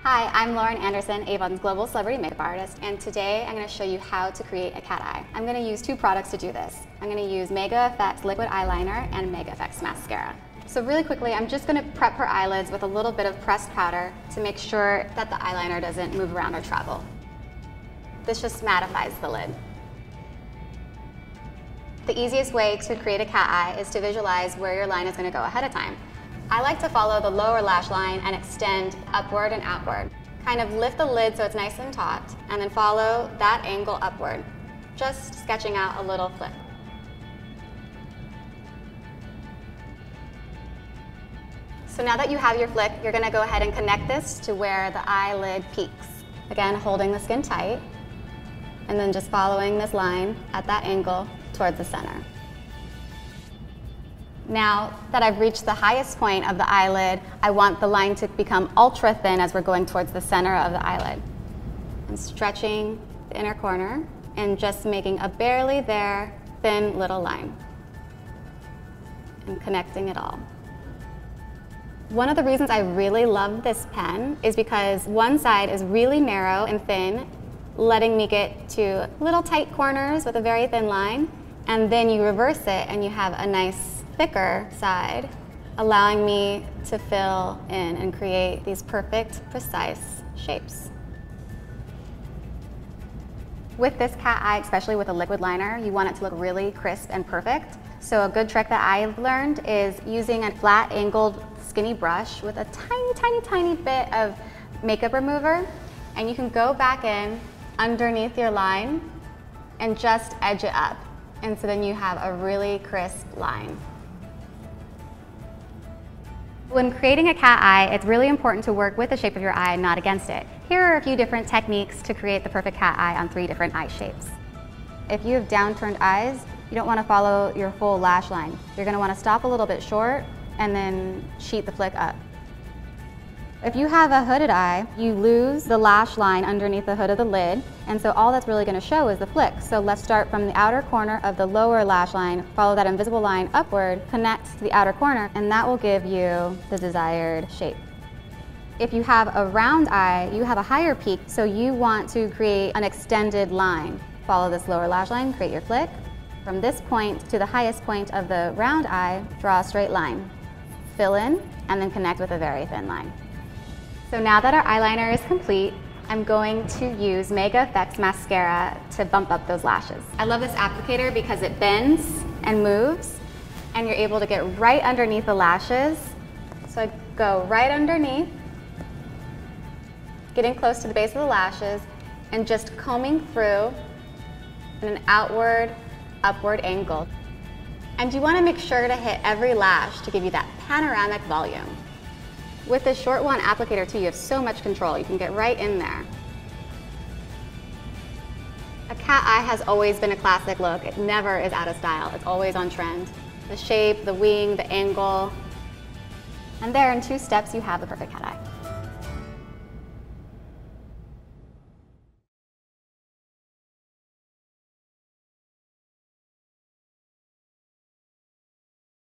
Hi, I'm Lauren Andersen, Avon's global celebrity makeup artist, and today I'm going to show you how to create a cat eye. I'm going to use two products to do this. I'm going to use Mega Effects liquid eyeliner and Mega Effects mascara. So really quickly, I'm just going to prep her eyelids with a little bit of pressed powder to make sure that the eyeliner doesn't move around or travel. This just mattifies the lid. The easiest way to create a cat eye is to visualize where your line is going to go ahead of time. I like to follow the lower lash line and extend upward and outward. Kind of lift the lid so it's nice and taut, and then follow that angle upward, just sketching out a little flip. So now that you have your flick, you're going to go ahead and connect this to where the eyelid peaks. Again, holding the skin tight, and then just following this line at that angle towards the center. Now that I've reached the highest point of the eyelid, I want the line to become ultra thin as we're going towards the center of the eyelid. I'm stretching the inner corner and just making a barely there thin little line and connecting it all. One of the reasons I really love this pen is because one side is really narrow and thin, letting me get to little tight corners with a very thin line, and then you reverse it and you have a nice thicker side, allowing me to fill in and create these perfect, precise shapes. With this cat eye, especially with a liquid liner, you want it to look really crisp and perfect. So a good trick that I've learned is using a flat angled skinny brush with a tiny bit of makeup remover, and you can go back in underneath your line and just edge it up. And so then you have a really crisp line. When creating a cat eye, it's really important to work with the shape of your eye, not against it. Here are a few different techniques to create the perfect cat eye on 3 different eye shapes. If you have downturned eyes, you don't want to follow your full lash line. You're going to want to stop a little bit short and then sheet the flick up. If you have a hooded eye, you lose the lash line underneath the hood of the lid, and so all that's really going to show is the flick. So let's start from the outer corner of the lower lash line, follow that invisible line upward, connect to the outer corner, and that will give you the desired shape. If you have a round eye, you have a higher peak, so you want to create an extended line. Follow this lower lash line, create your flick. From this point to the highest point of the round eye, draw a straight line. Fill in, and then connect with a very thin line. So now that our eyeliner is complete, I'm going to use Mega Effects mascara to bump up those lashes. I love this applicator because it bends and moves, and you're able to get right underneath the lashes. So I go right underneath, getting close to the base of the lashes, and just combing through in an outward, upward angle. And you want to make sure to hit every lash to give you that panoramic volume. With this short wand applicator too, you have so much control. You can get right in there. A cat eye has always been a classic look. It never is out of style. It's always on trend. The shape, the wing, the angle. And there in 2 steps, you have the perfect cat eye.